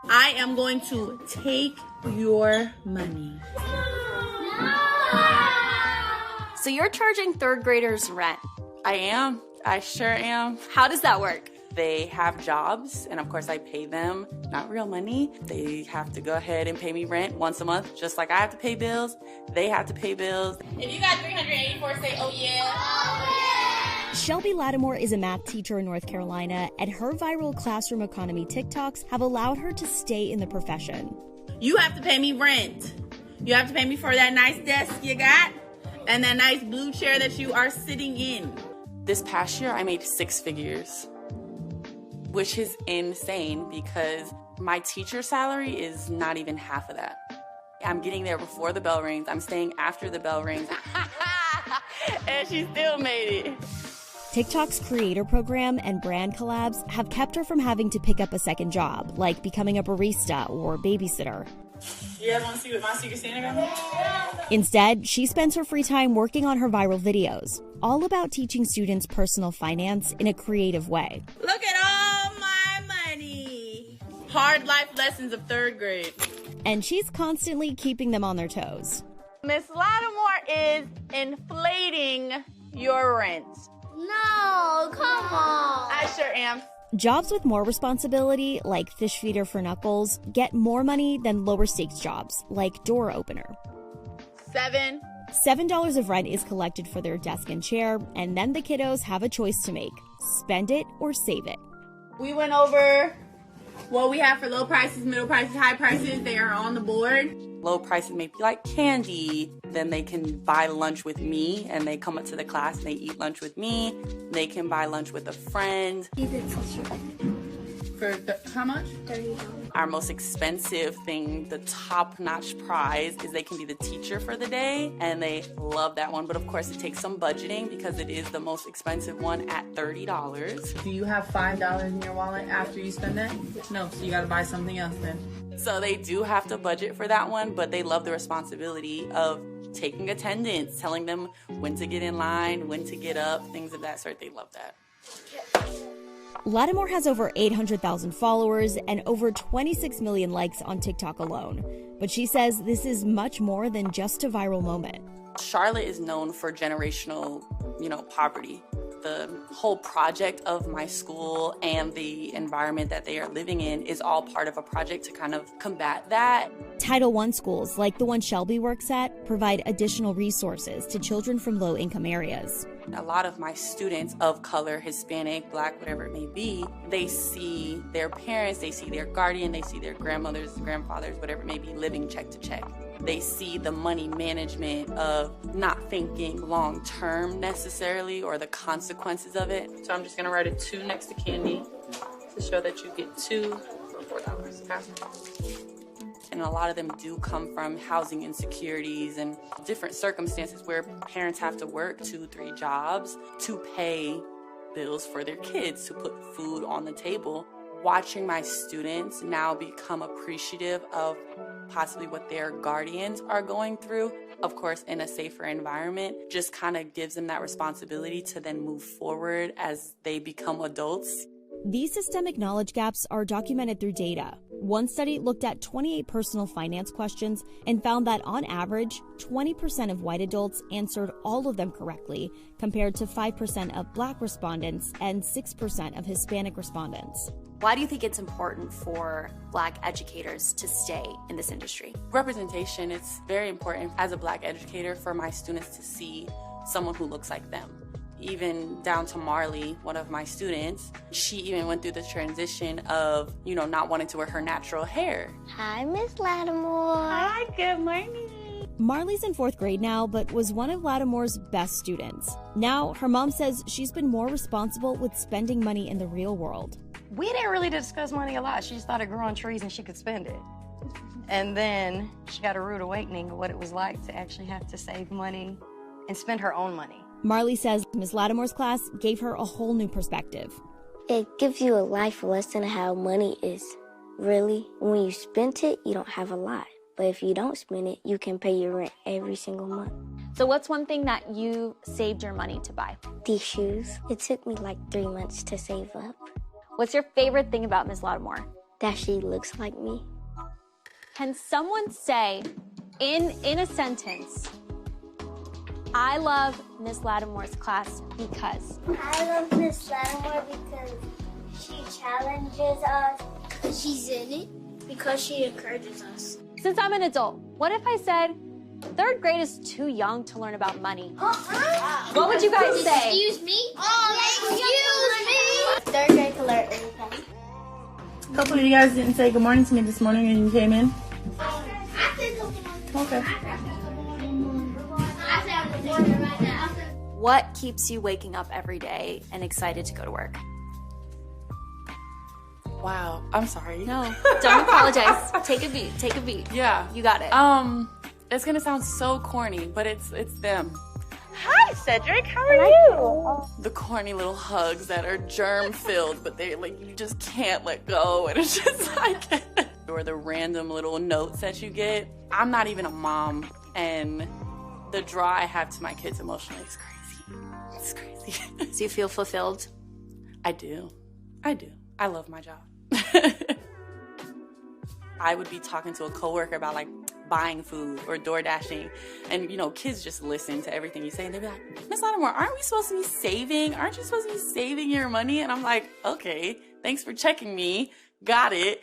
I am going to take your money. So you're charging third graders rent? I am. I sure am. How does that work? They have jobs, and of course I pay them, not real money. They have to go ahead and pay me rent once a month, just like I have to pay bills. They have to pay bills. If you got 384, say, oh yeah. Oh yeah. Shelby Lattimore is a math teacher in North Carolina, and her viral classroom economy TikToks have allowed her to stay in the profession. You have to pay me rent. You have to pay me for that nice desk you got and that nice blue chair that you are sitting in. This past year, I made 6 figures, which is insane because my teacher salary is not even half of that. I'm getting there before the bell rings. I'm staying after the bell rings. And she still made it. TikTok's creator program and brand collabs have kept her from having to pick up a second job, like becoming a barista or babysitter. You guys want to see what my Secret Santa got me? Instead, she spends her free time working on her viral videos, all about teaching students personal finance in a creative way. Look at all my money. Hard life lessons of 3rd grade. And she's constantly keeping them on their toes. Miss Lattimore is inflating your rent. No, come on. I sure am. Jobs with more responsibility, like fish feeder for Knuckles, get more money than lower stakes jobs, like door opener. $7 of rent is collected for their desk and chair, and then the kiddos have a choice to make: spend it or save it. We went over what we have for low prices, middle prices, high prices. They are on the board. Low prices may be like candy. Then they can buy lunch with me, and they come up to the class and they eat lunch with me. They can buy lunch with a friend. For how much? $30. Our most expensive thing, the top-notch prize, is they can be the teacher for the day, and they love that one. But of course, it takes some budgeting because it is the most expensive one at $30. Do you have $5 in your wallet after you spend it? No, so you gotta buy something else then. So they do have to budget for that one, but they love the responsibility of taking attendance, telling them when to get in line, when to get up, things of that sort. They love that. Lattimore has over 800,000 followers and over 26 million likes on TikTok alone. But she says this is much more than just a viral moment. Charlotte is known for generational, poverty. The whole project of my school and the environment that they are living in is all part of a project to kind of combat that. Title I schools, like the one Shelby works at, provide additional resources to children from low-income areas. A lot of my students of color, Hispanic, Black, whatever it may be, they see their parents, they see their guardian, they see their grandmothers, grandfathers, whatever it may be, living check to check. They see the money management of not thinking long-term necessarily or the consequences of it. So I'm just gonna write a 2 next to candy to show that you get 2 for $4. Okay? And a lot of them do come from housing insecurities and different circumstances where parents have to work 2-3 jobs to pay bills for their kids, to put food on the table. Watching my students now become appreciative of possibly what their guardians are going through, of course in a safer environment, just kind of gives them that responsibility to then move forward as they become adults. These systemic knowledge gaps are documented through data. One study looked at 28 personal finance questions and found that on average, 20% of white adults answered all of them correctly, compared to 5% of Black respondents and 6% of Hispanic respondents. Why do you think it's important for Black educators to stay in this industry? Representation, it's very important as a Black educator for my students to see someone who looks like them. Even down to Marley, one of my students, she even went through the transition of, not wanting to wear her natural hair. Hi, Miss Lattimore. Hi, good morning. Marley's in 4th grade now, but was one of Lattimore's best students. Now, her mom says she's been more responsible with spending money in the real world. We didn't really discuss money a lot. She just thought it grew on trees and she could spend it. And then she got a rude awakening of what it was like to actually have to save money and spend her own money. Marley says Ms. Lattimore's class gave her a whole new perspective. It gives you a life lesson how money is. Really, when you spend it, you don't have a lot. But if you don't spend it, you can pay your rent every single month. So what's one thing that you saved your money to buy? These shoes, it took me like 3 months to save up. What's your favorite thing about Ms. Lattimore? that she looks like me. Can someone say in a sentence, I love Miss Lattimore's class because? I love Miss Lattimore because she challenges us. Because she's in it. Because she encourages us. Since I'm an adult, what if I said, 3rd grade is too young to learn about money? What would you guys say? Excuse me? Oh, excuse me! 3rd grade can learn anything. Hopefully you guys didn't say good morning to me this morning when you came in. I said good morning. Okay. I said good morning right now. What keeps you waking up every day and excited to go to work? Wow, I'm sorry. No, don't apologize. Take a beat. Take a beat. Yeah. You got it. It's gonna sound so corny, but it's them. Hi, Cedric. How are you? The corny little hugs that are germ-filled, but they're like, you just can't let go. And it's just like, or the random little notes that you get. I'm not even a mom, and the draw I have to my kids emotionally is crazy. It's crazy. So you feel fulfilled? I do. I love my job. I would be talking to a coworker about like buying food or door dashing, and you know, kids just listen to everything you say and they'd be like, Miss Lattimore, aren't we supposed to be saving? Aren't you supposed to be saving your money? And I'm like, okay, thanks for checking me. Got it.